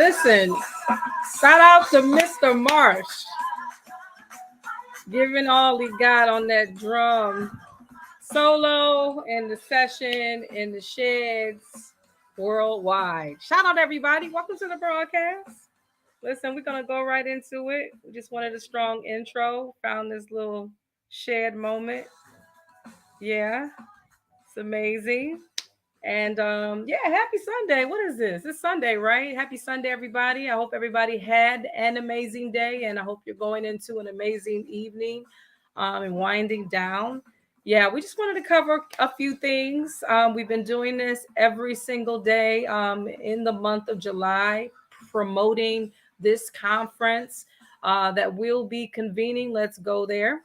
Listen, shout out to Mr. Marsh, giving all he got on that drum solo in the session in the sheds worldwide. Shout out everybody. Welcome to the broadcast. Listen, we're gonna go right into it. We just wanted a strong intro. Found this little shared moment. Yeah, it's amazing. And yeah, happy Sunday. What is this? It's Sunday, right? Happy Sunday, everybody. I hope everybody had an amazing day, and I hope you're going into an amazing evening and winding down. Yeah, we just wanted to cover a few things. We've been doing this every single day in the month of July, promoting this conference that we'll be convening. Let's go there.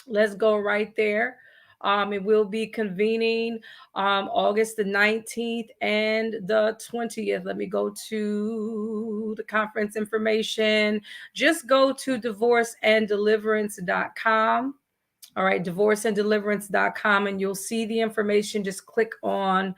Let's go right there. It will be convening August the 19th and the 20th. Let me go to the conference information. Just go to divorceanddeliverance.com. All right, divorceanddeliverance.com, and you'll see the information. Just click on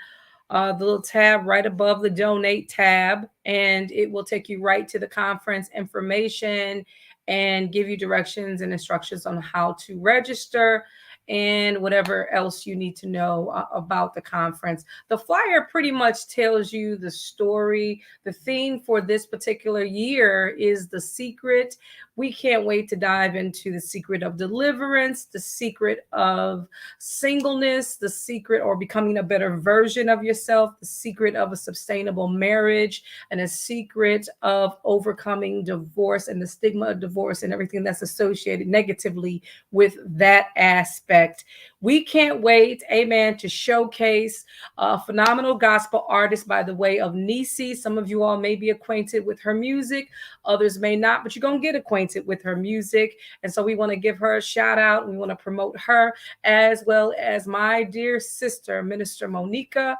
the little tab right above the donate tab, and it will take you right to the conference information and give you directions and instructions on how to register and whatever else you need to know about the conference. The flyer pretty much tells you the story. The theme for this particular year is the secret. We can't wait to dive into the secret of deliverance, the secret of singleness, the secret or becoming a better version of yourself, the secret of a sustainable marriage, and a secret of overcoming divorce and the stigma of divorce and everything that's associated negatively with that aspect. We can't wait, amen, to showcase a phenomenal gospel artist by the way of Nisi. Some of you all may be acquainted with her music, others may not, but you're going to get acquainted with her music. And so we want to give her a shout out. We want to promote her as well as my dear sister, Minister Monica.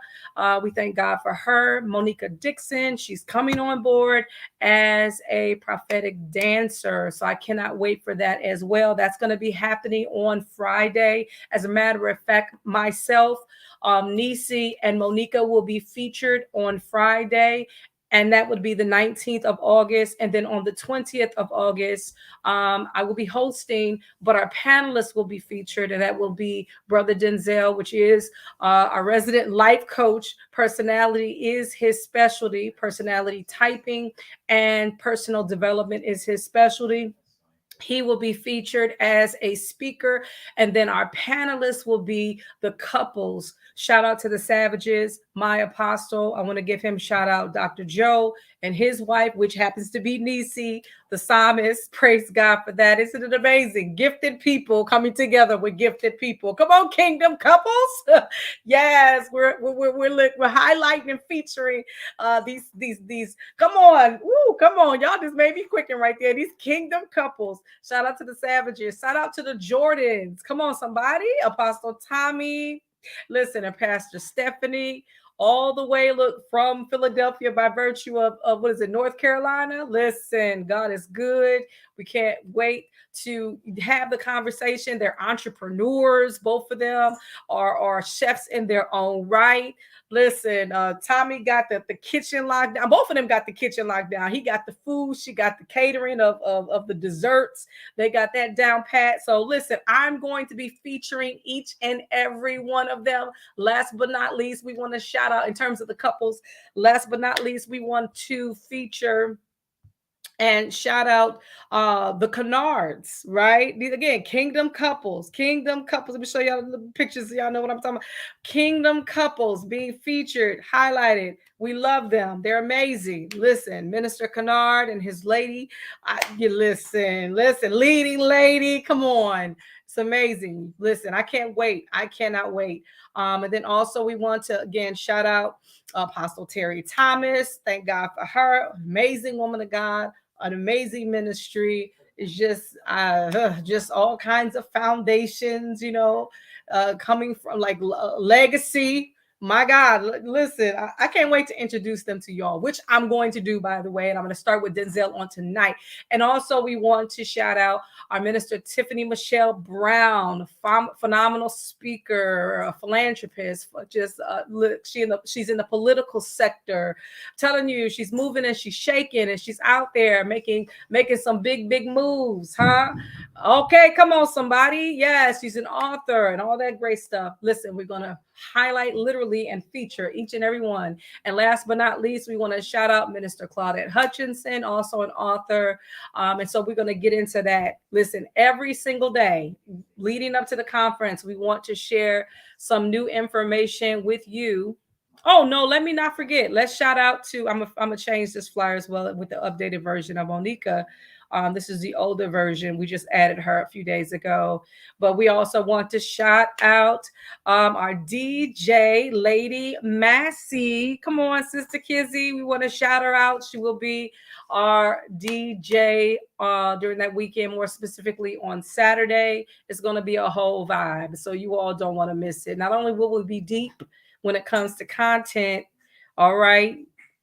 We thank God for her, Monica Dixon. She's coming on board as a prophetic dancer. So I cannot wait for that as well. That's going to be happening on Friday. As a matter of fact, myself, Nisi, and Monica will be featured on Friday. And that would be the 19th of August. And then on the 20th of August, I will be hosting, but our panelists will be featured. And that will be Brother Denzel, which is our resident life coach. Personality is his specialty. Personality typing and personal development is his specialty. He will be featured as a speaker. And then our panelists will be the couples. Shout out to the Savages, my apostle. I want to give him shout out, Dr. Joe and his wife, which happens to be Nisi, the psalmist. Praise God for that. Isn't it amazing? Gifted people coming together with gifted people. Come on, kingdom couples. Yes, we're highlighting and featuring these. Come on, woo, come on, y'all just made me quicken right there. These kingdom couples. Shout out to the Savages. Shout out to the Jordans. Come on, somebody. Apostle Tommy. Listen, and Pastor Stephanie, all the way, look, from Philadelphia by virtue of what is it, North Carolina? Listen, God is good. We can't wait to have the conversation. They're entrepreneurs. Both of them are chefs in their own right. Listen, Tommy got the kitchen locked down. Both of them got the kitchen locked down. He got the food. She got the catering of the desserts. They got that down pat. So listen, I'm going to be featuring each and every one of them. Last but not least, we want to shout out in terms of the couples. Last but not least, we want to feature and shout out the Canards, right? These again, kingdom couples. Let me show y'all the pictures so y'all know what I'm talking about. Kingdom couples being featured, highlighted. We love them. They're amazing. Listen, Minister Canard and his lady. You listen, leading lady. Come on. It's amazing. Listen, I can't wait. I cannot wait. And then also we want to again shout out Apostle Terry Thomas. Thank God for her. Amazing woman of God, an amazing ministry. It's just all kinds of foundations, coming from like legacy. My God, listen, I can't wait to introduce them to y'all, which I'm going to do, by the way. And I'm going to start with Denzel on tonight. And also, we want to shout out our minister, Tiffany Michelle Brown, phenomenal speaker, a philanthropist. Just look, she's in the political sector. Telling you, she's moving and she's shaking and she's out there making some big moves, huh? Okay, come on, somebody. Yes, she's an author and all that great stuff. Listen, we're gonna highlight literally and feature each and every one. And last but not least, we want to shout out Minister Claudette Hutchinson, also an author. And so we're going to get into that. Listen, every single day leading up to the conference, we want to share some new information with you. Oh no, let me not forget. Let's shout out to I'm gonna change this flyer as well with the updated version of Onika. This is the older version. We just added her a few days ago. But we also want to shout out our DJ Lady Massey. Come on, Sister Kizzy. We want to shout her out. She will be our DJ during that weekend, more specifically on Saturday. It's going to be a whole vibe. So you all don't want to miss it. Not only will we be deep when it comes to content, all right,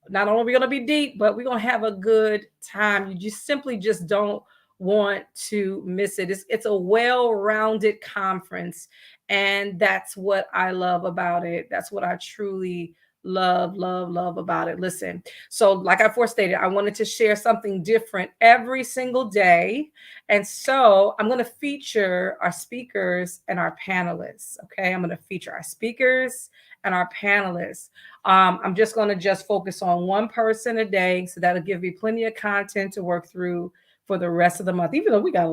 not only are we going to be deep, but we're going to have a good time. You just simply just don't want to miss it. It's a well-rounded conference, and that's what I love about it. That's what I truly love about it. Listen, so like I forestated, I wanted to share something different every single day, and so I'm going to feature our speakers and our panelists. Okay, I'm going to feature our speakers and our panelists. I'm just going to just focus on one person a day, so that'll give me plenty of content to work through for the rest of the month. Even though we got a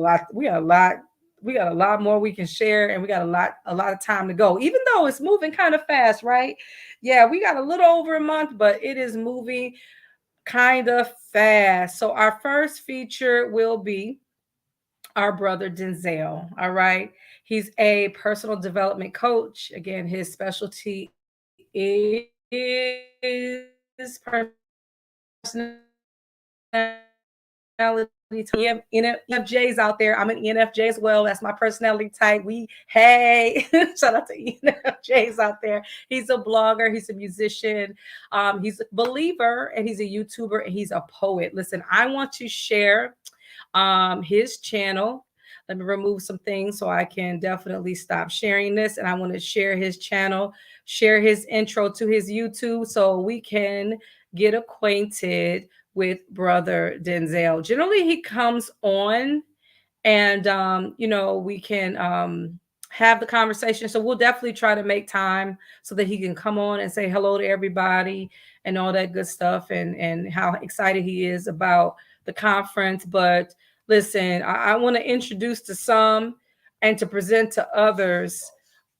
lot more we can share, and we got a lot of time to go. Even though it's moving kind of fast, right? Yeah, we got a little over a month, but it is moving kind of fast. So our first feature will be our brother Denzel. All right. He's a personal development coach. Again, his specialty is personality. ENFJs out there. I'm an ENFJ as well. That's my personality type. Shout out to ENFJs out there. He's a blogger. He's a musician. He's a believer, and he's a YouTuber, and he's a poet. Listen, I want to share his channel. Let me remove some things so I can definitely stop sharing this. And I want to share his channel, share his intro to his YouTube so we can get acquainted with brother Denzel. Generally, he comes on and, we can have the conversation. So we'll definitely try to make time so that he can come on and say hello to everybody and all that good stuff, and how excited he is about the conference. But listen, I want to introduce to some and to present to others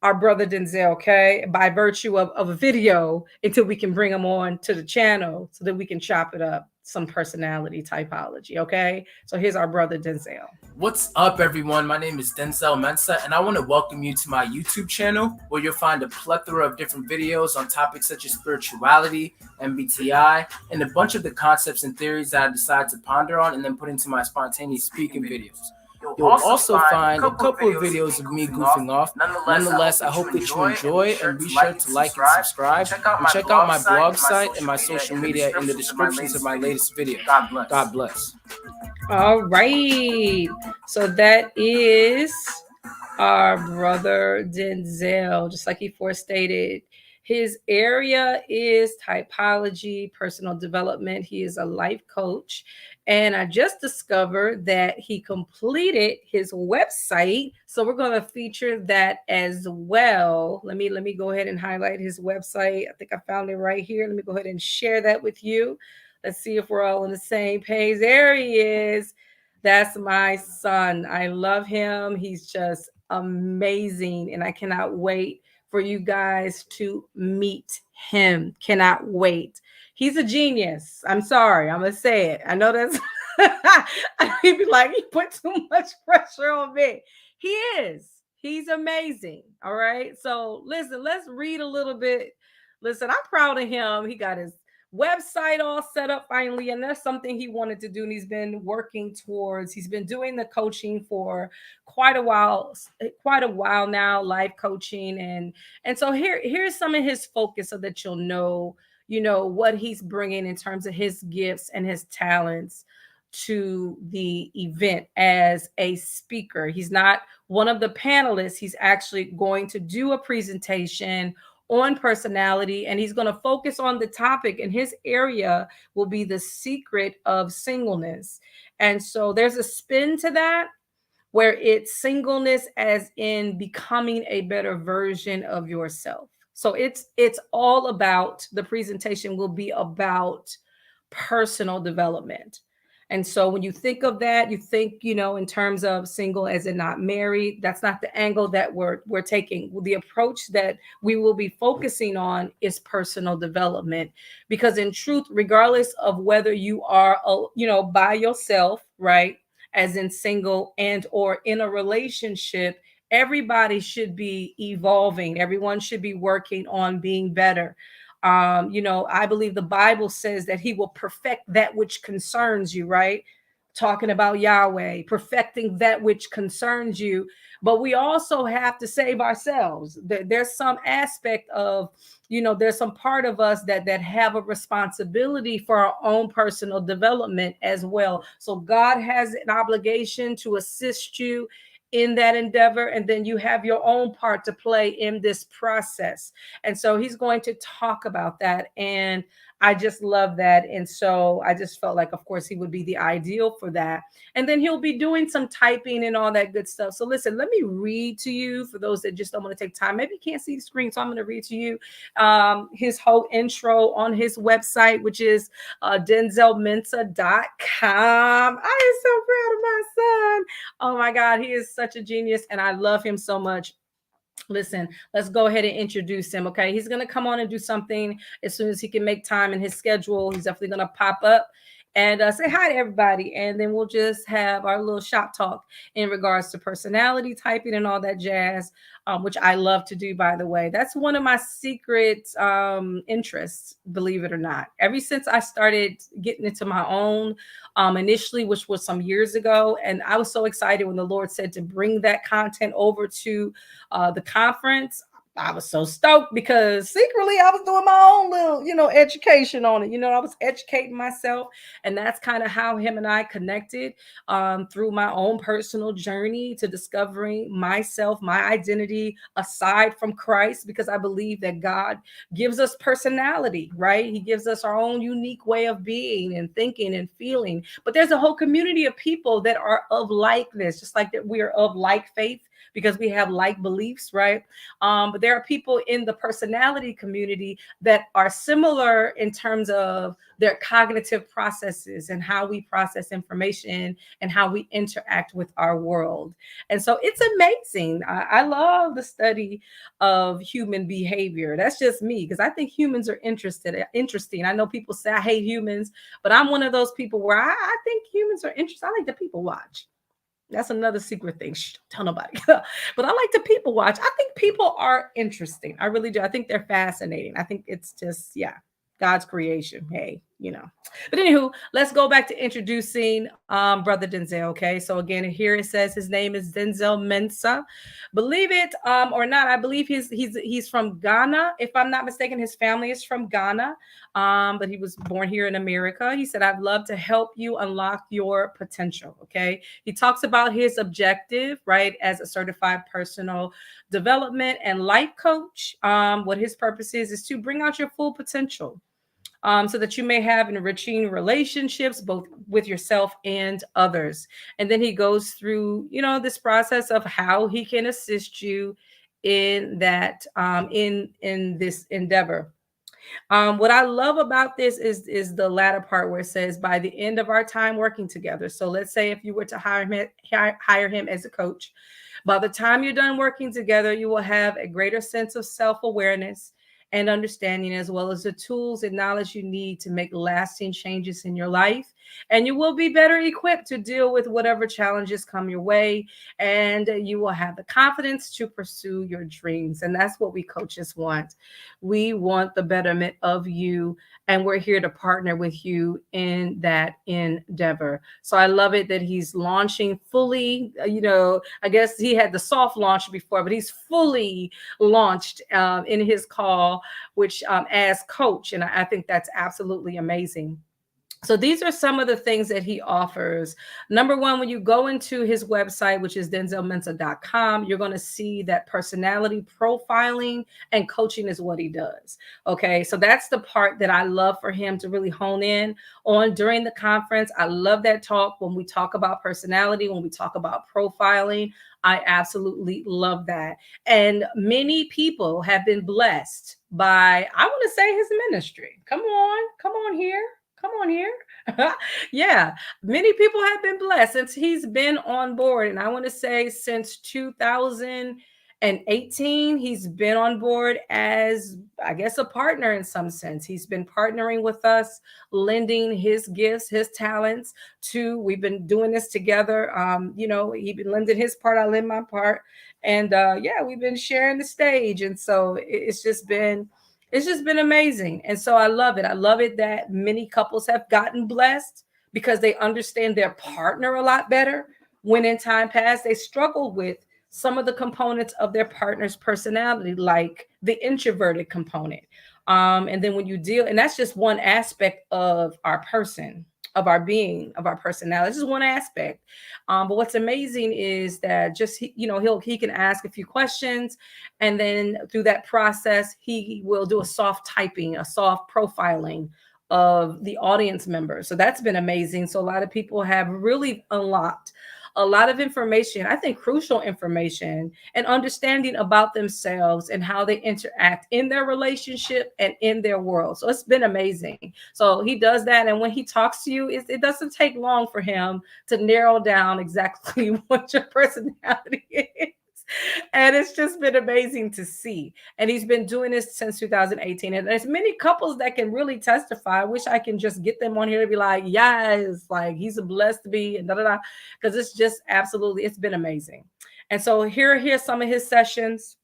our brother Denzel, okay, by virtue of a video, until we can bring him on to the channel so that we can chop it up, some personality typology, okay? So here's our brother Denzel. What's up, everyone? My name is Denzel Mensa, and I want to welcome you to my YouTube channel, where you'll find a plethora of different videos on topics such as spirituality, MBTI, and a bunch of the concepts and theories that I decide to ponder on and then put into my spontaneous speaking videos. You'll also find a couple of videos of me goofing off. Nonetheless, I hope that you enjoy, and be sure to like and subscribe, and check out my blog site and my social media in the descriptions of my latest video. God bless. All right. So that is our brother Denzel, just like he forestated. His area is typology, personal development. He is a life coach. And I just discovered that he completed his website. So we're going to feature that as well. Let me go ahead and highlight his website. I think I found it right here. Let me go ahead and share that with you. Let's see if we're all on the same page. There he is. That's my son. I love him. He's just amazing. And I cannot wait for you guys to meet him. Cannot wait. He's a genius. I'm sorry. I'm going to say it. I know that's, he'd be like, he put too much pressure on me. He is. He's amazing. All right. So listen, let's read a little bit. Listen, I'm proud of him. He got his website all set up finally, and that's something he wanted to do, and he's been working towards. He's been doing the coaching for quite a while now, life coaching, and so here's some of his focus so that you'll know, what he's bringing in terms of his gifts and his talents to the event as a speaker. He's not one of the panelists. He's actually going to do a presentation on personality, and he's going to focus on the topic, and his area will be the secret of singleness. And so there's a spin to that, where it's singleness as in becoming a better version of yourself. So it's all about, the presentation will be about personal development. And so when you think of that, you think, in terms of single as in not married. That's not the angle that we're taking. The approach that we will be focusing on is personal development, because in truth, regardless of whether you are, by yourself, right, as in single and or in a relationship, everybody should be evolving. Everyone should be working on being better. I believe the Bible says that he will perfect that which concerns you, right? Talking about Yahweh, perfecting that which concerns you. But we also have to save ourselves. There's some aspect of, there's some part of us that have a responsibility for our own personal development as well. So God has an obligation to assist you in that endeavor, and then you have your own part to play in this process. And so he's going to talk about that, and I just love that. And so I just felt like, of course, he would be the ideal for that. And then he'll be doing some typing and all that good stuff. So listen, let me read to you, for those that just don't want to take time. Maybe you can't see the screen, so I'm going to read to you his whole intro on his website, which is denzelmensa.com. I am so proud of my son. Oh my God, he is such a genius, and I love him so much. Listen, let's go ahead and introduce him. Okay, he's going to come on and do something as soon as he can make time in his schedule. He's definitely going to pop up and say hi to everybody, and then we'll just have our little shop talk in regards to personality typing and all that jazz, which I love to do, by the way. That's one of my secret interests, believe it or not. Ever since I started getting into my own initially, which was some years ago, and I was so excited when the Lord said to bring that content over to the conference. I was so stoked, because secretly I was doing my own little, education on it. I was educating myself, and that's kind of how him and I connected through my own personal journey to discovering myself, my identity aside from Christ, because I believe that God gives us personality, right? He gives us our own unique way of being and thinking and feeling. But there's a whole community of people that are of likeness, just like that we are of like faith, because we have like beliefs, right? But there are people in the personality community that are similar in terms of their cognitive processes and how we process information and how we interact with our world. And so it's amazing. I love the study of human behavior. That's just me, because I think humans are interesting. I know people say I hate humans, but I'm one of those people where I think humans are interesting. I like to people watch. That's another secret thing. Shh, don't tell nobody. But I like to people watch. I think people are interesting. I really do. I think they're fascinating. I think it's just, yeah, God's creation. Hey, But anywho, let's go back to introducing Brother Denzel. Okay. So again, here it says his name is Denzel Mensa. Believe it or not, I believe he's from Ghana. If I'm not mistaken, his family is from Ghana. But he was born here in America. He said, I'd love to help you unlock your potential. Okay. He talks about his objective, right, as a certified personal development and life coach. What his purpose is to bring out your full potential. So that you may have enriching relationships both with yourself and others. And then he goes through, this process of how he can assist you in that, in this endeavor. What I love about this is the latter part where it says by the end of our time working together. So let's say if you were to hire him as a coach, by the time you're done working together, you will have a greater sense of self-awareness and understanding, as well as the tools and knowledge you need to make lasting changes in your life. And you will be better equipped to deal with whatever challenges come your way. And you will have the confidence to pursue your dreams. And that's what we coaches want. We want the betterment of you and we're here to partner with you in that endeavor. So I love it that he's launching fully. I guess he had the soft launch before, but he's fully launched in his call, which as coach, and I think that's absolutely amazing. So these are some of the things that he offers. Number one, when you go into his website, which is denzelmensa.com, you're going to see that personality profiling and coaching is what he does. Okay, so that's the part that I love for him to really hone in on during the conference. I love that talk when we talk about personality, when we talk about profiling. I absolutely love that. And many people have been blessed by, I want to say, his ministry. Come on here. Come on here. Yeah, many people have been blessed since he's been on board. And I want to say since 2018, he's been on board as, I guess, a partner in some sense. He's been partnering with us, lending his gifts, his talents we've been doing this together. He's been lending his part, I lend my part. And yeah, we've been sharing the stage. And so it's just been amazing. And so I love it. I love it that many couples have gotten blessed because they understand their partner a lot better. When in time past, they struggled with some of the components of their partner's personality, like the introverted component. And then when you deal, and that's just one aspect of our person, of our being, of our personality. This is one aspect. But what's amazing is that just he can ask a few questions, and then through that process, he will do a soft typing, a soft profiling of the audience members. So that's been amazing. So a lot of people have really unlocked a lot of information, I think crucial information, and understanding about themselves and how they interact in their relationship and in their world. So it's been amazing. So he does that. And when he talks to you, it doesn't take long for him to narrow down exactly what your personality is. And it's just been amazing to see. And he's been doing this since 2018. And there's many couples that can really testify. I wish I can just get them on here to be like, yes, like he's a blessed to be, and da da da. Because it's just absolutely, it's been amazing. And so here's some of his sessions.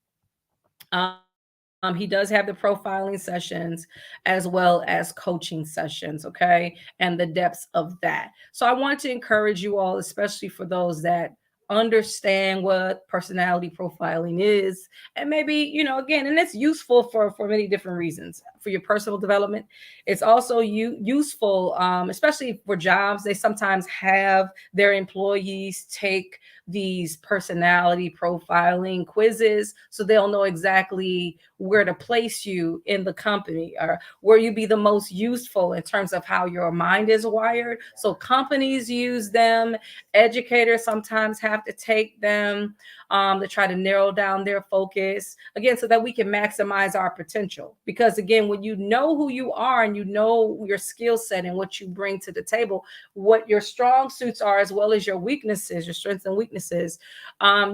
He does have the profiling sessions as well as coaching sessions, okay, and the depths of that. So I want to encourage you all, especially for those that understand what personality profiling is, and maybe again, and it's useful for many different reasons for your personal development. It's also useful, especially for jobs. They sometimes have their employees take these personality profiling quizzes so they'll know exactly where to place you in the company, or where you be the most useful in terms of how your mind is wired. So companies use them, educators sometimes have to take them to try to narrow down their focus, again, so that we can maximize our potential. Because again, when you know who you are and you know your skill set and what you bring to the table, what your strong suits are as well as your weaknesses, your strengths and weaknesses,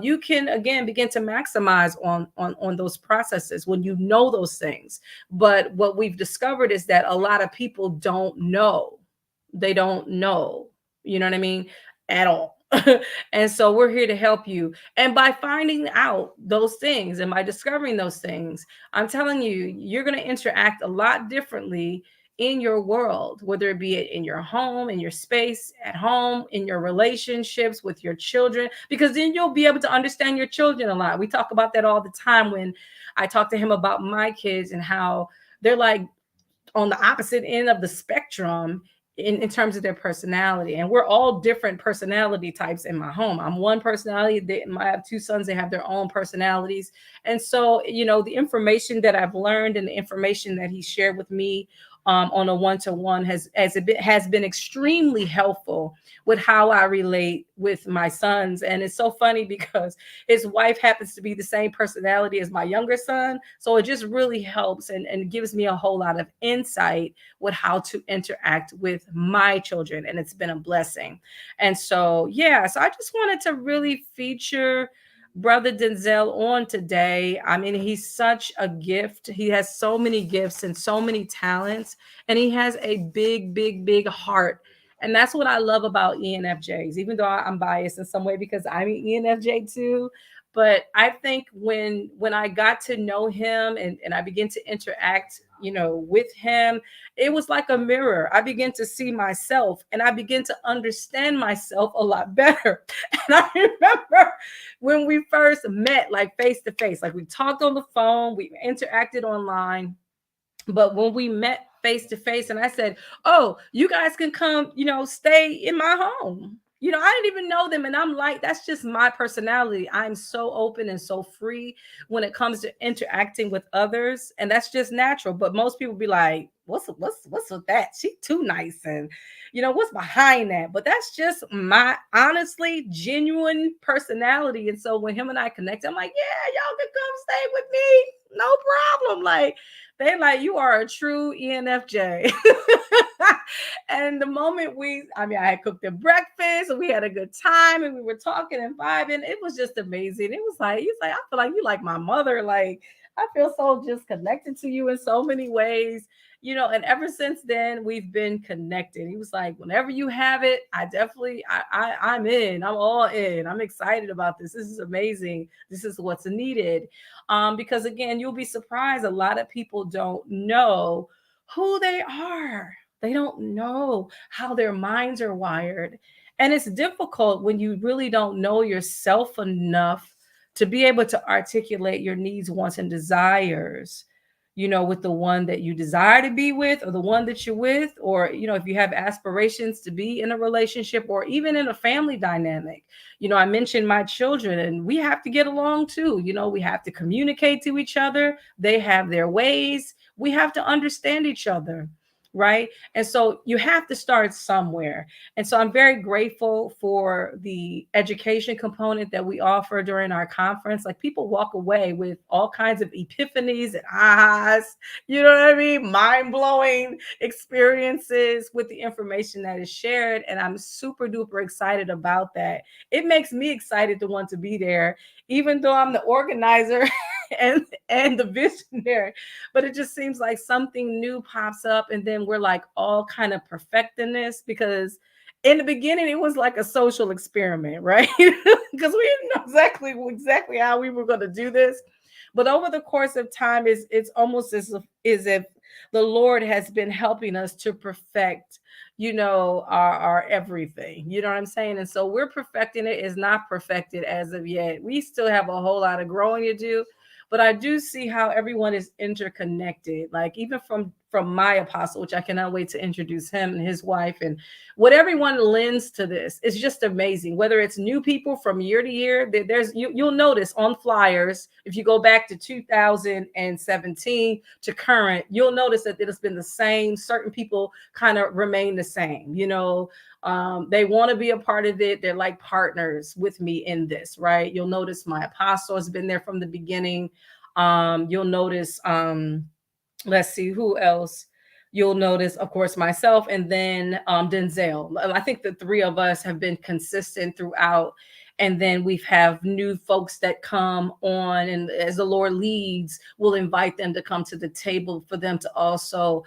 you can again begin to maximize on those processes when you know those things. But what we've discovered is that a lot of people don't know. They don't know, you know what I mean, at all. And so we're here to help you. And by finding out those things and by discovering those things, I'm telling you, you're going to interact a lot differently in your world, whether it be in your home, in your space at home, in your relationships with your children, because then you'll be able to understand your children a lot. We talk about that all the time when I talk to him about my kids and how they're like on the opposite end of the spectrum in terms of their personality. And we're all different personality types in my home. I'm one personality. I have two sons. They have their own personalities. And so, the information that I've learned and the information that he shared with me on a one-to-one has been extremely helpful with how I relate with my sons. And it's so funny because his wife happens to be the same personality as my younger son. So it just really helps and gives me a whole lot of insight with how to interact with my children. And it's been a blessing. And so, yeah, so I just wanted to really feature Brother Denzel on today. I mean, he's such a gift. He has so many gifts and so many talents, and he has a big, big, big heart. And that's what I love about ENFJs, even though I'm biased in some way because I'm an ENFJ too. But I think when I got to know him and I began to interact, with him, it was like a mirror. I began to see myself and I began to understand myself a lot better. And I remember when we first met, like face to face, like we talked on the phone, we interacted online, but when we met face to face, and I said, "Oh, you guys can come, stay in my home." I didn't even know them. And I'm like, that's just my personality. I'm so open and so free when it comes to interacting with others. And that's just natural. But most people be like, what's with that? She too nice. And what's behind that? But that's just my honestly genuine personality. And so when him and I connect, I'm like, yeah, y'all can come stay with me. No problem. Like, they like, you are a true ENFJ. And the moment I had cooked them breakfast and we had a good time and we were talking and vibing. It was just amazing. It was like, he's like, I feel like you like my mother. Like, I feel so just connected to you in so many ways, and ever since then we've been connected. He was like, whenever you have it, I'm in. I'm all in. I'm excited about this. This is amazing. This is what's needed. Because again, you'll be surprised. A lot of people don't know who they are. They don't know how their minds are wired. And it's difficult when you really don't know yourself enough to be able to articulate your needs, wants, and desires, with the one that you desire to be with or the one that you're with, or, if you have aspirations to be in a relationship or even in a family dynamic. I mentioned my children and we have to get along too. We have to communicate to each other. They have their ways. We have to understand each other. Right. And so you have to start somewhere. And so I'm very grateful for the education component that we offer during our conference. Like, people walk away with all kinds of epiphanies and ahas, you know what I mean? Mind blowing experiences with the information that is shared. And I'm super duper excited about that. It makes me excited to want to be there, even though I'm the organizer and the visionary. But it just seems like something new pops up and then we're like all kind of perfecting this, because in the beginning it was like a social experiment, right? Because we didn't know exactly how we were going to do this. But over the course of time, it's almost as if the Lord has been helping us to perfect, our everything. You know what I'm saying? And so we're perfecting it. It's not perfected as of yet. We still have a whole lot of growing to do. But I do see how everyone is interconnected, like even from my apostle, which I cannot wait to introduce him and his wife, and what everyone lends to this is just amazing. Whether it's new people from year to year, you'll notice on flyers, if you go back to 2017 to current, you'll notice that it has been the same. Certain people kind of remain the same. They want to be a part of it. They're like partners with me in this, right? You'll notice my apostle has been there from the beginning. You'll notice, let's see who else. You'll notice, of course, myself, and then Denzel. I think the three of us have been consistent throughout. And then we have new folks that come on, and as the Lord leads, we'll invite them to come to the table for them to also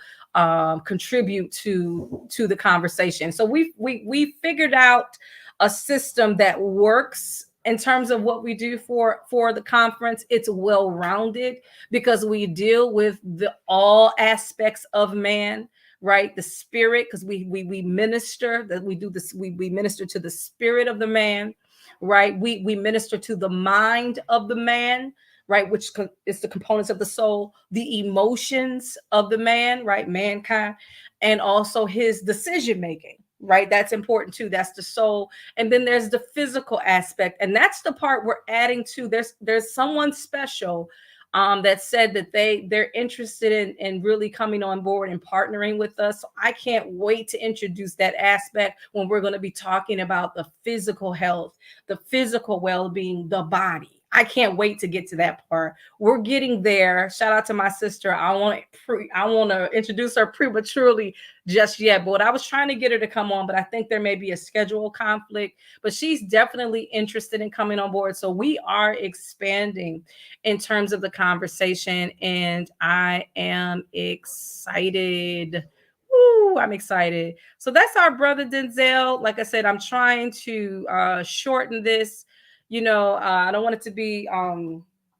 contribute to the conversation. So we figured out a system that works in terms of what we do for the conference. It's well rounded because we deal with all aspects of man, right? The spirit, because we minister that we do this. We minister to the spirit of the man, right? We minister to the mind of the man, right? Which is the components of the soul, the emotions of the man, right? Mankind, and also his decision making, right? That's important too. That's the soul. And then there's the physical aspect. And that's the part we're adding to. There's someone special that said that they're interested in really coming on board and partnering with us. So I can't wait to introduce that aspect when we're going to be talking about the physical health, the physical well-being, the body. I can't wait to get to that part. We're getting there. Shout out to my sister. I want to introduce her prematurely just yet, but I was trying to get her to come on, but I think there may be a schedule conflict, but she's definitely interested in coming on board. So we are expanding in terms of the conversation, and I am excited. Woo, I'm excited. So that's our brother Denzel. Like I said, I'm trying to shorten this. I don't want it to be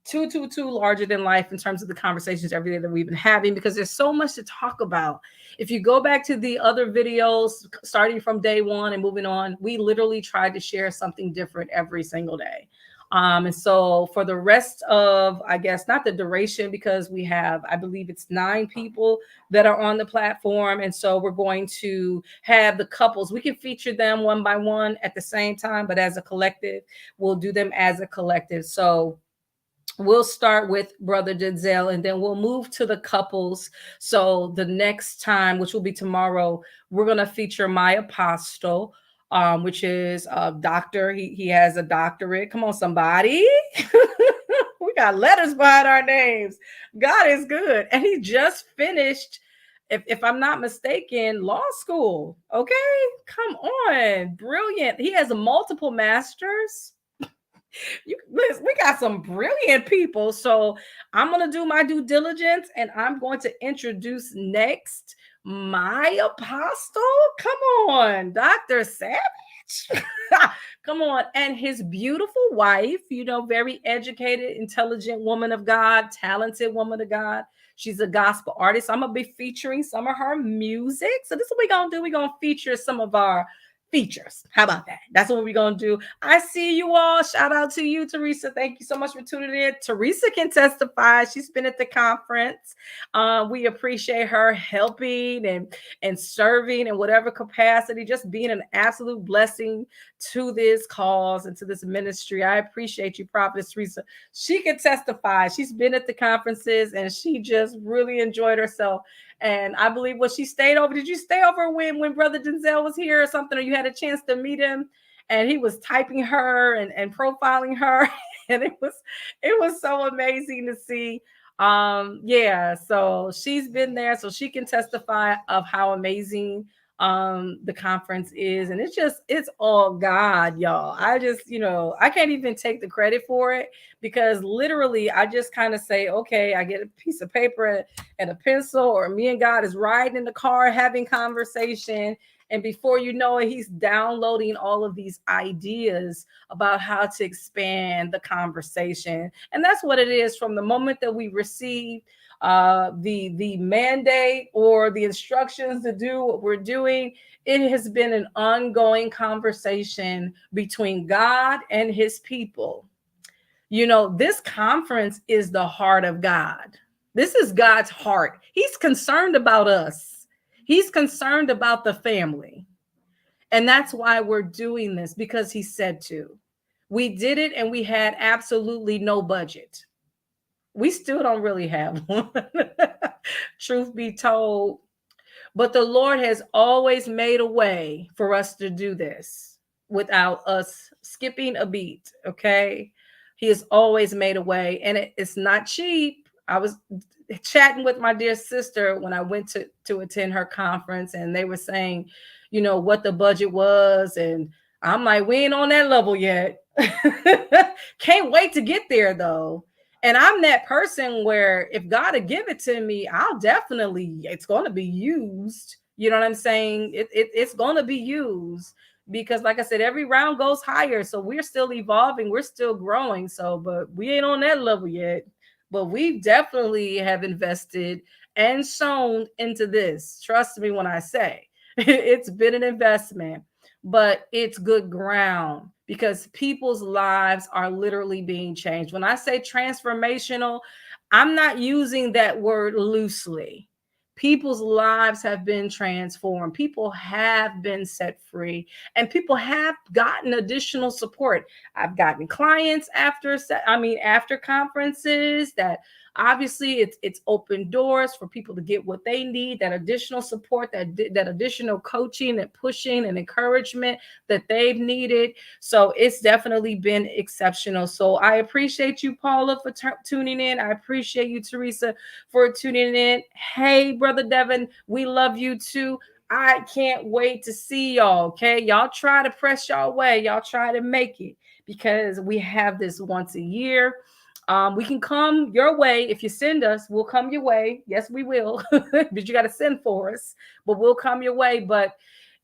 too larger than life in terms of the conversations every day that we've been having, because there's so much to talk about. If you go back to the other videos, starting from day one and moving on, we literally tried to share something different every single day. And so for the rest of, I guess, not the duration, because we have, I believe it's 9 people that are on the platform. And so we're going to have the couples, we can feature them one by one at the same time, but as a collective, we'll do them as a collective. So we'll start with Brother Denzel and then we'll move to the couples. So the next time, which will be tomorrow, we're going to feature my apostle, which is a doctor. He has a doctorate. Come on, somebody. We got letters behind our names. God is good. And he just finished, if I'm not mistaken, law school. Okay. Come on. Brilliant. He has multiple masters. We got some brilliant people. So I'm going to do my due diligence and I'm going to introduce next my apostle. Come on, Dr. Savage. Come on. And his beautiful wife, very educated, intelligent woman of God, talented woman of God. She's a gospel artist. I'm going to be featuring some of her music. So this is what we're going to do. We're going to feature some of our features. How about that? That's what we're going to do. I see you all. Shout out to you, Teresa. Thank you so much for tuning in. Teresa can testify. She's been at the conference. We appreciate her helping and serving in whatever capacity, just being an absolute blessing to this cause and to this ministry. I appreciate you, Prophetess Teresa. She can testify. She's been at the conferences and she just really enjoyed herself. And I believe she stayed over. Did you stay over when Brother Denzel was here or something, or you had a chance to meet him and he was typing her and profiling her? And it was so amazing to see. So she's been there, so she can testify of how amazing the conference is. And it's all God, y'all. I just, I can't even take the credit for it, because literally I just kind of say, okay, I get a piece of paper and a pencil, or me and God is riding in the car having conversation, and before you know it, he's downloading all of these ideas about how to expand the conversation. And that's what it is. From the moment that we receive the mandate or the instructions to do what we're doing, it has been an ongoing conversation between God and his people. This conference is the heart of God. This is God's heart. He's concerned about us. He's concerned about the family. And that's why we're doing this, because he said to. We did it and we had absolutely no budget. We still don't really have one, truth be told. But the Lord has always made a way for us to do this without us skipping a beat, okay? He has always made a way, and it's not cheap. I was chatting with my dear sister when I went to attend her conference, and they were saying, what the budget was, and I'm like, we ain't on that level yet. Can't wait to get there, though. And I'm that person where if God would give it to me, it's going to be used. You know what I'm saying? It's going to be used, because like I said, every round goes higher. So we're still evolving. We're still growing. But we ain't on that level yet. But we definitely have invested and sown into this. Trust me when I say it's been an investment, but it's good ground, because people's lives are literally being changed. When I say transformational, I'm not using that word loosely. People's lives have been transformed. People have been set free, and people have gotten additional support. I've gotten clients after conferences that obviously it's open doors for people to get what they need, that additional support, that additional coaching and pushing and encouragement that they've needed. So it's definitely been exceptional. So I appreciate you, Paula, for tuning in. I appreciate you, Teresa, for tuning in. Hey, Brother Devin, we love you too. I can't wait to see y'all. Okay, y'all try to press y'all way. Y'all try to make it, because we have this once a year. We can come your way. If you send us, we'll come your way. Yes, we will. But you got to send for us, but we'll come your way. But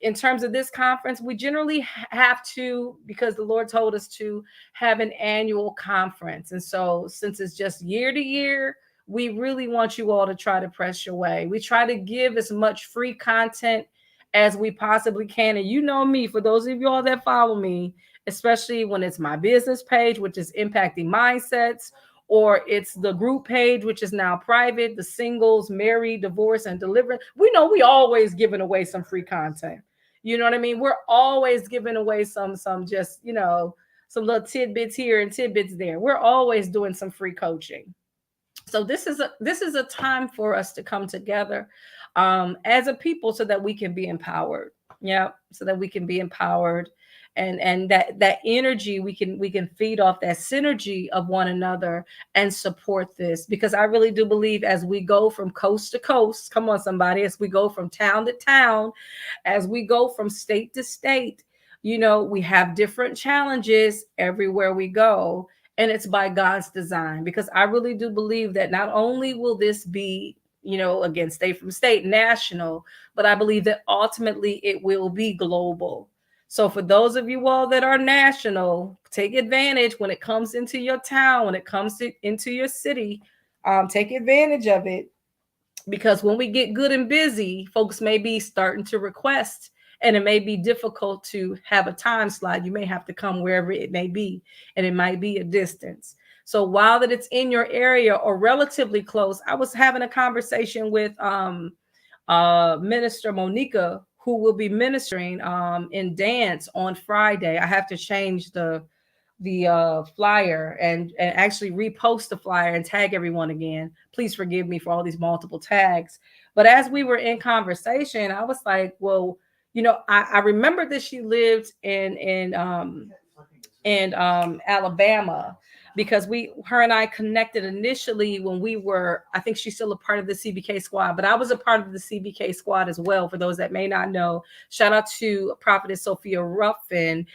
in terms of this conference, we generally have to, because the Lord told us to have an annual conference. And so since it's just year to year, we really want you all to try to press your way. We try to give as much free content as we possibly can. And you know me, for those of you all that follow me, especially when it's my business page, which is Impacting Mindsets, or it's the group page, which is now private, the singles, married, divorce, and deliverance. We know we always giving away some free content. You know what I mean? We're always giving away some just, some little tidbits here and tidbits there. We're always doing some free coaching. So this is a time for us to come together as a people so that we can be empowered. Yeah, so that we can be empowered, and that energy we can feed off that synergy of one another and support this, because I really do believe as we go from coast to coast, come on somebody, as we go from town to town, as we go from state to state, we have different challenges everywhere we go. And it's by God's design, because I really do believe that not only will this be, again, state from state, national, but I believe that ultimately it will be global. So for those of you all that are national, take advantage when it comes into your town, when it comes into your city, take advantage of it. Because when we get good and busy, folks may be starting to request, and it may be difficult to have a time slot. You may have to come wherever it may be, and it might be a distance. So while that it's in your area or relatively close, I was having a conversation with Minister Monica, who will be ministering in dance on Friday. I have to change the flyer and actually repost the flyer and tag everyone again. Please forgive me for all these multiple tags. But as we were in conversation, I was like, well, I remember that she lived in Alabama, because her and I connected initially when we were, I think she's still a part of the CBK squad, but I was a part of the CBK squad as well. For those that may not know, shout out to Prophetess Sophia Ruffin.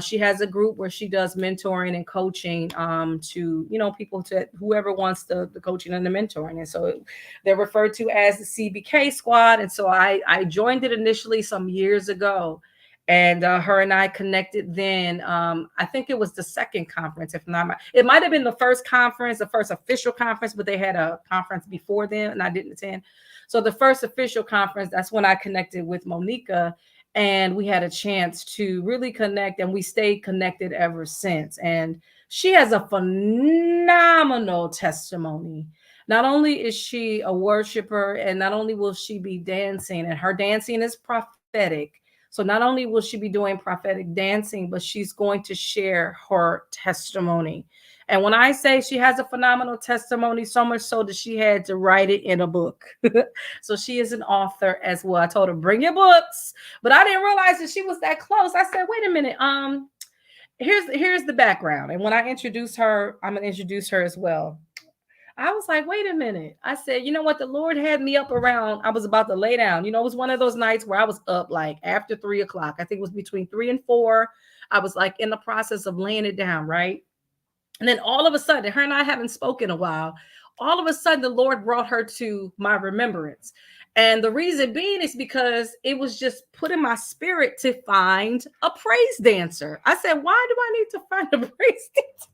She has a group where she does mentoring and coaching to, people, to whoever wants the coaching and the mentoring. And so they're referred to as the CBK squad. And so I joined it initially some years ago. And her and I connected then. I think it was the second conference, if not, it might have been the first conference, the first official conference, but they had a conference before then and I didn't attend. So the first official conference, that's when I connected with Monica. And we had a chance to really connect, and we stayed connected ever since. And she has a phenomenal testimony. Not only is she a worshiper, and not only will she be dancing, and her dancing is prophetic. So not only will she be doing prophetic dancing, but she's going to share her testimony. And when I say she has a phenomenal testimony, so much so that she had to write it in a book. So she is an author as well. I told her, bring your books, but I didn't realize that she was that close. I said, wait a minute. Here's the background. And when I introduce her, I'm going to introduce her as well. I was like, wait a minute. I said, you know what? The Lord had me up around, I was about to lay down. It was one of those nights where I was up like after 3 o'clock. I think it was between 3 and 4. I was like in the process of laying it down, right? And then all of a sudden, her and I haven't spoken a while. All of a sudden, the Lord brought her to my remembrance. And the reason being is because it was just put in my spirit to find a praise dancer. I said, why do I need to find a praise dancer?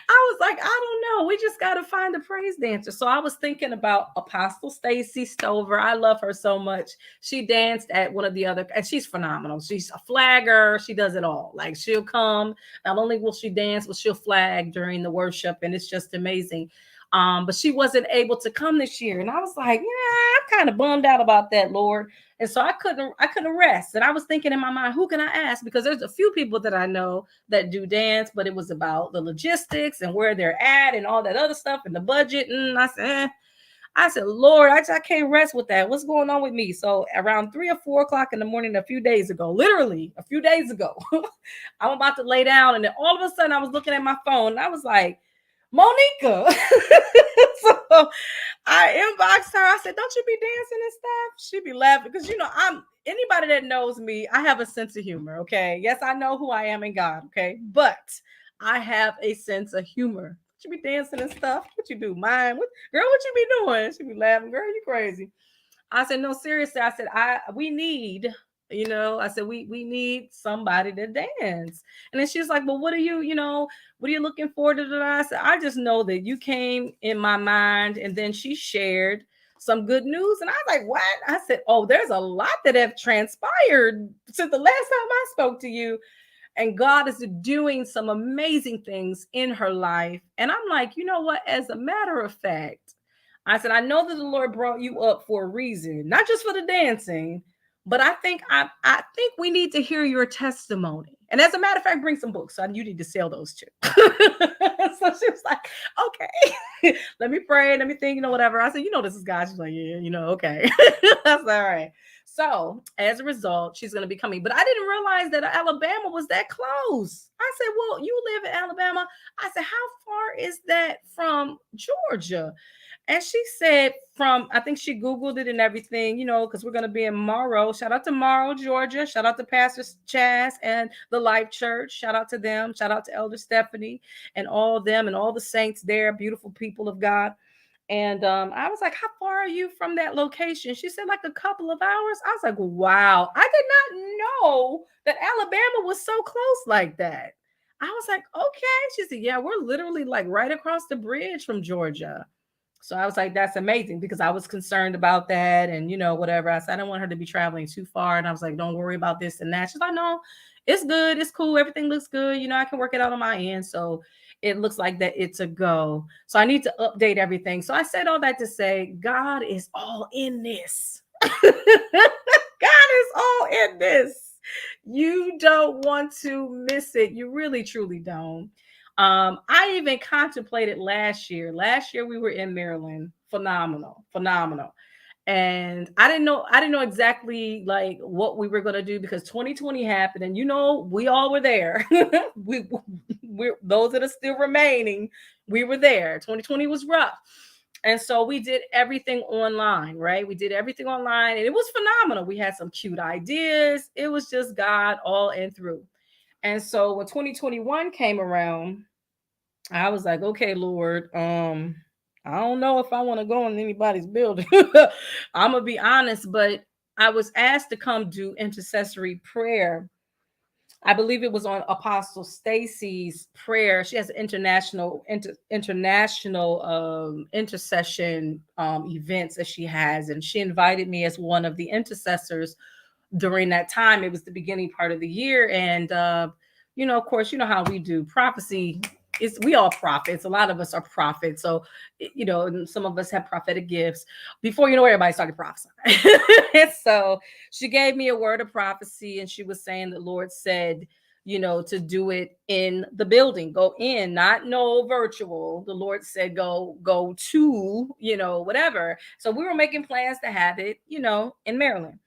I was like, I don't know. We just got to find a praise dancer. So I was thinking about Apostle Stacy Stover. I love her so much. She danced at one of the other, and she's phenomenal. She's a flagger. She does it all. Like, she'll come. Not only will she dance, but she'll flag during the worship. And it's just amazing. But she wasn't able to come this year. And I was like, yeah, I'm kind of bummed out about that, Lord. And so I couldn't rest. And I was thinking in my mind, who can I ask? Because there's a few people that I know that do dance, but it was about the logistics and where they're at and all that other stuff and the budget. And I said, Lord, I can't rest with that. What's going on with me? So around 3 or 4 o'clock in the morning, a few days ago, literally a few days ago, I'm about to lay down. And then all of a sudden I was looking at my phone and I was like, Monica. So I inboxed her. I said, don't you be dancing and stuff? She be laughing because, anybody that knows me, I have a sense of humor. Okay. Yes, I know who I am in God. Okay. But I have a sense of humor. You be dancing and stuff. What you do? Girl, what you be doing? She be laughing. Girl, you crazy. I said, no, seriously. I said, we need You know, I said, we need somebody to dance. And then she's like, well, what are what are you looking for? I said, I just know that you came in my mind. And then she shared some good news. And I was like, what? I said, oh, there's a lot that have transpired since the last time I spoke to you. And God is doing some amazing things in her life. And I'm like, you know what? As a matter of fact, I said, I know that the Lord brought you up for a reason, not just for the dancing, but I think we need to hear your testimony. And as a matter of fact, bring some books. So you need to sell those too. So she was like, okay, let me pray, let me think, whatever. I said, this is God. She's like, yeah, okay. That's all right. So as a result, she's going to be coming. But I didn't realize that Alabama was that close. I said, well, you live in Alabama. I said, how far is that from Georgia? And she said I think she Googled it and everything, because we're going to be in Morrow. Shout out to Morrow, Georgia. Shout out to Pastor Chaz and the Life Church. Shout out to them. Shout out to Elder Stephanie and all of them and all the saints there, beautiful people of God. And I was like, how far are you from that location? She said, like a couple of hours. I was like, wow, I did not know that Alabama was so close like that. I was like, okay. She said, yeah, we're literally like right across the bridge from Georgia. So I was like, that's amazing, because I was concerned about that and, whatever. I said, I don't want her to be traveling too far. And I was like, don't worry about this and that. She's like, no, it's good. It's cool. Everything looks good. I can work it out on my end. So it looks like that it's a go. So I need to update everything. So I said all that to say, God is all in this. God is all in this. You don't want to miss it. You really, truly don't. I even contemplated last year. Last year we were in Maryland. Phenomenal. And I didn't know exactly like what we were going to do, because 2020 happened and we all were there. we're those that are still remaining, we were there. 2020 was rough. And so we did everything online, right? We did everything online and it was phenomenal. We had some cute ideas. It was just God all in through. And so when 2021 came around, I was like, okay, Lord, I don't know if I want to go in anybody's building. I'm going to be honest, but I was asked to come do intercessory prayer. I believe it was on Apostle Stacy's prayer. She has international intercession events that she has. And she invited me as one of the intercessors during that time. It was the beginning part of the year. And, of course, how we do prophecy. We all prophets. A lot of us are prophets. So, and some of us have prophetic gifts. Before everybody started prophesying. So she gave me a word of prophecy, and she was saying the Lord said, to do it in the building, go in, not no virtual. The Lord said, go to, whatever. So we were making plans to have it, in Maryland.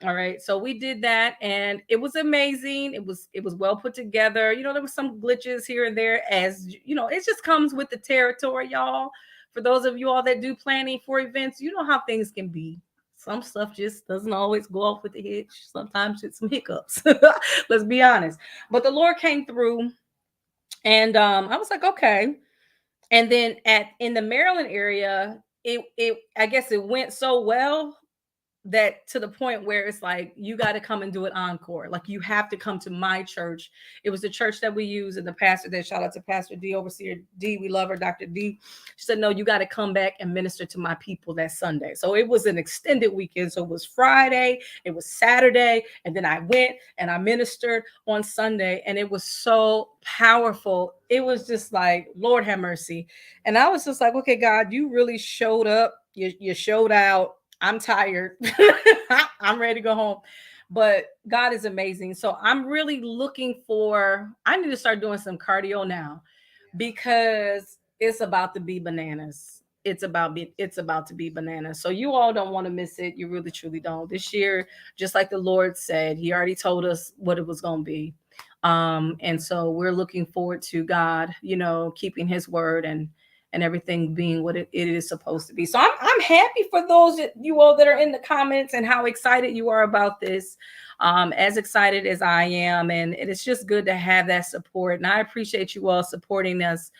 All right. So we did that and it was amazing. It was well put together. There was some glitches here and there, as it just comes with the territory, y'all. For those of you all that do planning for events, you know how things can be. Some stuff just doesn't always go off with the hitch. Sometimes it's some hiccups. Let's be honest. But the Lord came through and I was like, okay. And then in the Maryland area, it I guess it went so well that to the point where it's like, you got to come and do it encore. Like, you have to come to my church. It was the church that we use, and the pastor there, shout out to Pastor D, Overseer D, we love her, Dr. D. She said, no, you got to come back and minister to my people that Sunday. So it was an extended weekend. So it was Friday, it was Saturday, and then I went and I ministered on Sunday, and it was so powerful. It was just like, Lord have mercy. And I was just like, okay, God, you really showed up. You showed out. I'm tired. I'm ready to go home. But God is amazing. So I'm really looking I need to start doing some cardio now, because it's about to be bananas. It's about to be bananas. So you all don't want to miss it. You really, truly don't. This year, just like the Lord said, he already told us what it was going to be. And so we're looking forward to God, keeping his word and everything being what it is supposed to be. So I'm happy for those you all that are in the comments and how excited you are about this, as excited as I am. And it is just good to have that support. And I appreciate you all supporting us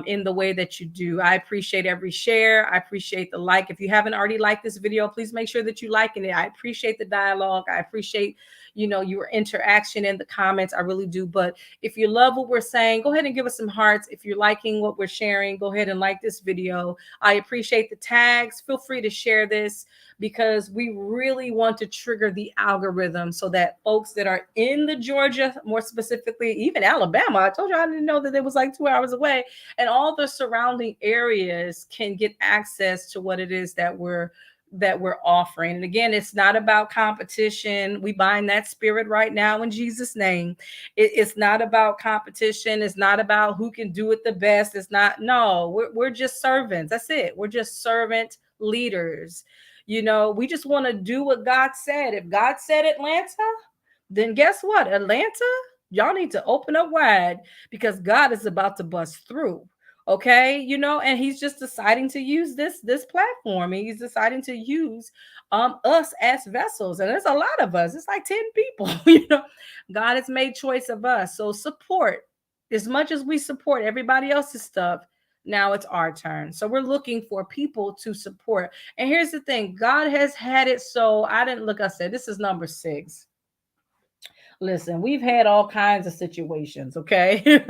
in the way that you do. I appreciate every share. I appreciate the like. If you haven't already liked this video, please make sure that you liking it. I appreciate the dialogue. I appreciate, your interaction in the comments. I really do. But if you love what we're saying, go ahead and give us some hearts. If you're liking what we're sharing, go ahead and like this video. I appreciate the tags. Feel free to share this, because we really want to trigger the algorithm so that folks that are in the Georgia, more specifically, even Alabama, I told you I didn't know that it was like 2 hours away, and all the surrounding areas can get access to what it is that we're offering. And again, it's not about competition. We bind that spirit right now in Jesus' name. It's not about competition. It's not about who can do it the best. It's not. No, we're just servants. That's it. We're just servant leaders. We just want to do what God said. If God said Atlanta, then guess what? Atlanta, y'all need to open up wide, because God is about to bust through. Okay, and he's just deciding to use this platform, and he's deciding to use us as vessels. And there's a lot of us. It's like 10 people. God has made choice of us. So support, as much as we support everybody else's stuff. Now it's our turn. So we're looking for people to support. And here's the thing, God has had it so I didn't look. I said this is number 6. Listen, we've had all kinds of situations, okay?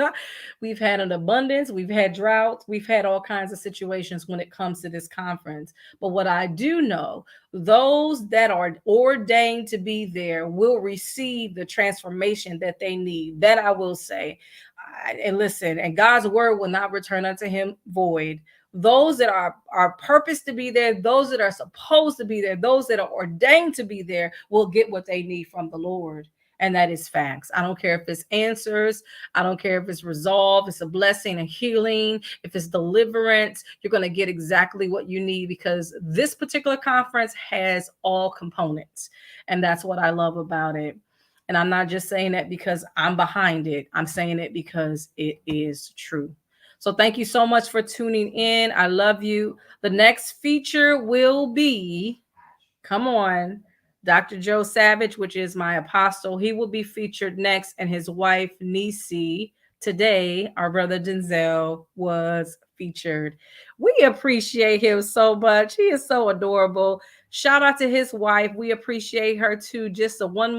We've had an abundance, we've had droughts, we've had all kinds of situations when it comes to this conference. But what I do know, those that are ordained to be there will receive the transformation that they need. That I will say. And listen, and God's word will not return unto him void. Those that are purposed to be there, those that are supposed to be there, those that are ordained to be there will get what they need from the Lord. And that is facts. I don't care if it's answers. I don't care if it's resolve. It's a blessing, a healing. If it's deliverance, you're going to get exactly what you need, because this particular conference has all components. And that's what I love about it. And I'm not just saying that because I'm behind it. I'm saying it because it is true. So thank you so much for tuning in. I love you. The next feature will be, come on, Dr. Joe Savage, which is my apostle. He will be featured next, and his wife, Nisi. Today, our brother Denzel was featured. We appreciate him so much. He is so adorable. Shout out to his wife. We appreciate her too. Just a one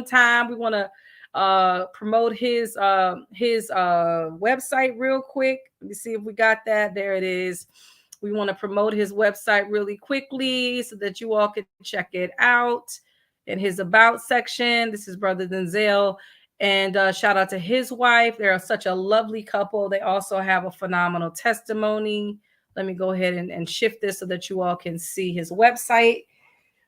time. We want to promote his website real quick. Let me see if we got that. There it is. We want to promote his website really quickly so that you all can check it out. In his about section, this is Brother Denzel. And shout out to his wife. They're such a lovely couple. They also have a phenomenal testimony. Let me go ahead and shift this so that you all can see his website.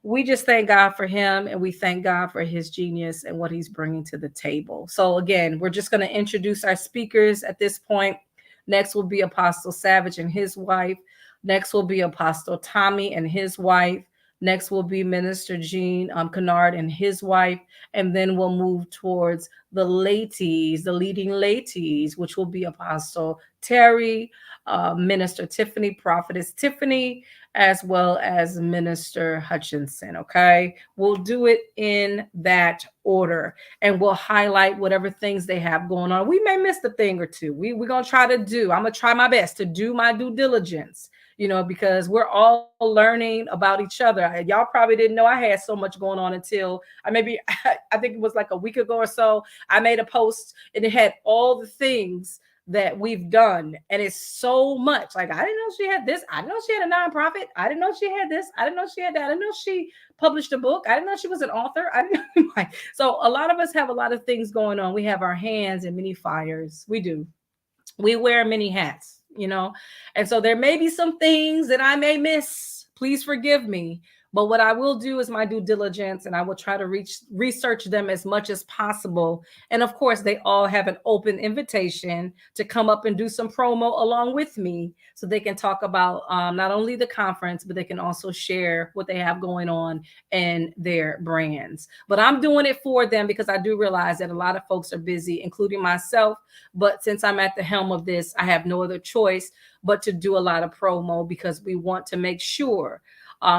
We just thank God for him, and we thank God for his genius and what he's bringing to the table. So again, we're just going to introduce our speakers at this point. Next will be Apostle Savage and his wife. Next will be Apostle Tommy and his wife. Next will be Minister Jean Kennard and his wife. And then we'll move towards the ladies, the leading ladies, which will be Apostle Terry, Minister Tiffany, Prophetess Tiffany, as well as Minister Hutchinson. Okay, we'll do it in that order, and we'll highlight whatever things they have going on. We may miss a thing or two. We're gonna try to do. I'm gonna try my best to do my due diligence. Because we're all learning about each other. Y'all probably didn't know I had so much going on until I think it was like a week ago or so. I made a post and it had all the things that we've done, and it's so much. Like, I didn't know she had this. I didn't know she had a nonprofit. I didn't know she had this. I didn't know she had that. I didn't know she published a book. I didn't know she was an author. I didn't know. So a lot of us have a lot of things going on. We have our hands in many fires. We do. We wear many hats. And so there may be some things that I may miss. Please forgive me. But what I will do is my due diligence, and I will try to research them as much as possible. And of course, they all have an open invitation to come up and do some promo along with me, so they can talk about not only the conference, but they can also share what they have going on and their brands. But I'm doing it for them because I do realize that a lot of folks are busy, including myself. But since I'm at the helm of this, I have no other choice but to do a lot of promo, because we want to make sure,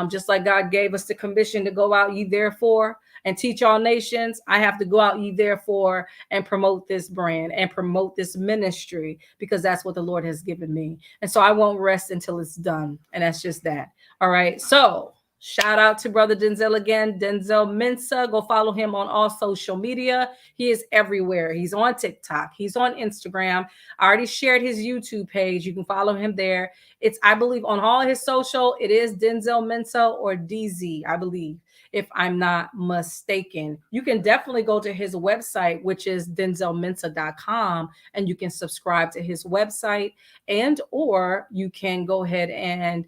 just like God gave us the commission to go out ye therefore and teach all nations, I have to go out ye therefore and promote this brand and promote this ministry, because that's what the Lord has given me. And so I won't rest until it's done. And that's just that. All right. So shout out to Brother Denzel again, Denzel Mensa. Go follow him on all social media. He is everywhere. He's on TikTok. He's on Instagram. I already shared his YouTube page. You can follow him there. It's, I believe, on all his social, it is Denzel Mensa or DZ, I believe, if I'm not mistaken. You can definitely go to his website, which is denzelmensa.com, and you can subscribe to his website, and or you can go ahead and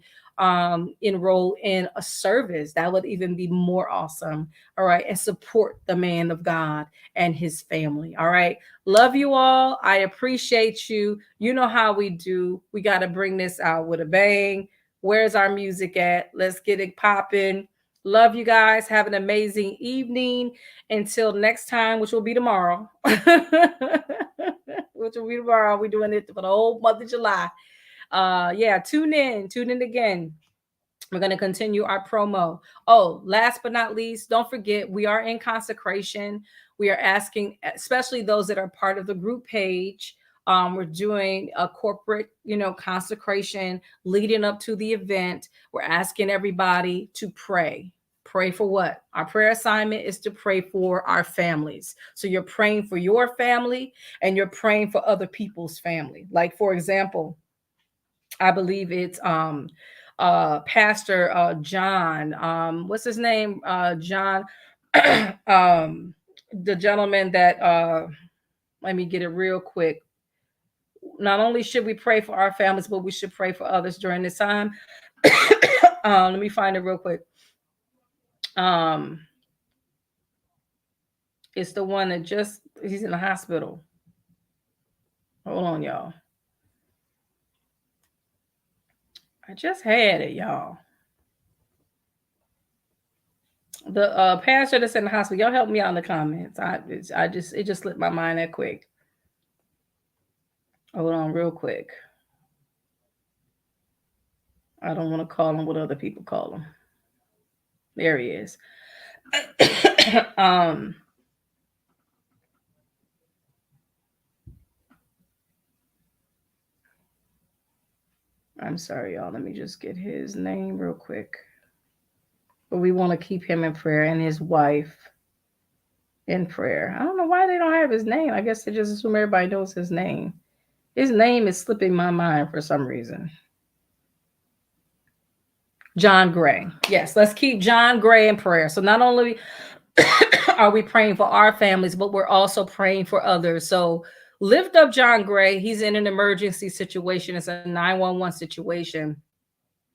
enroll in a service. That would even be more awesome. All right. And support the man of God and his family. All right. Love you all. I appreciate you. You know how we do. We got to bring this out with a bang. Where's our music at? Let's get it popping. Love you guys. Have an amazing evening. Until next time, which will be tomorrow. Which will be tomorrow. We're doing it for the whole month of July. Yeah, tune in again. We're going to continue our promo. Oh, last but not least, don't forget, we are in consecration. We are asking, especially those that are part of the group page, we're doing a corporate, consecration leading up to the event. We're asking everybody to pray. Pray for what? Our prayer assignment is to pray for our families. So you're praying for your family and you're praying for other people's family. Like, for example, I believe it's Pastor John. What's his name? John, the gentleman that let me get it real quick. Not only should we pray for our families, but we should pray for others during this time. Let me find it real quick. It's the one that he's in the hospital. Hold on, y'all. I just had it, y'all. The pastor that's in the hospital, y'all help me out in the comments. It just slipped my mind that quick. Hold on real quick. I don't want to call him what other people call him. There he is. I'm sorry, y'all. Let me just get his name real quick. But we want to keep him in prayer and his wife in prayer. I don't know why they don't have his name. I guess they just assume everybody knows his name. His name is slipping my mind for some reason. John Gray. Yes, let's keep John Gray in prayer. So not only are we praying for our families, but we're also praying for others. So lift up John Gray. He's in an emergency situation. It's a 911 situation.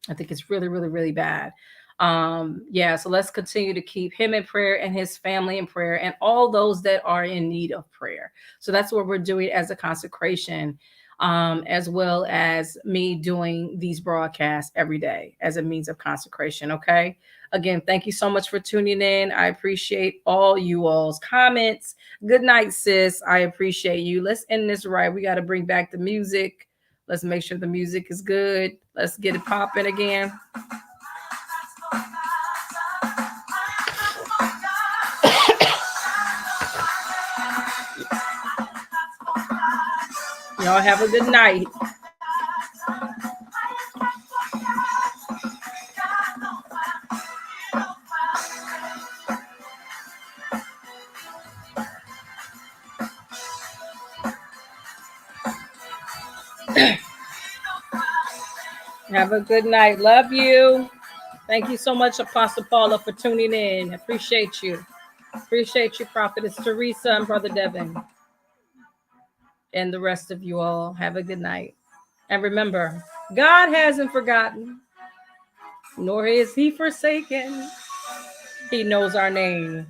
I think it's really, really, really bad. So let's continue to keep him in prayer and his family in prayer and all those that are in need of prayer. So that's what we're doing as a consecration, as well as me doing these broadcasts every day as a means of consecration. Okay. Again, thank you so much for tuning in. I appreciate all you all's comments. Good night, sis. I appreciate you. Let's end this right. We got to bring back the music. Let's make sure the music is good. Let's get it popping again. Y'all have a good night. Have a good night. Love you. Thank you so much, Apostle Paula, for tuning in. Appreciate you. Appreciate you, Prophetess Teresa and Brother Devin. And the rest of you all. Have a good night. And remember, God hasn't forgotten, nor is he forsaken. He knows our name.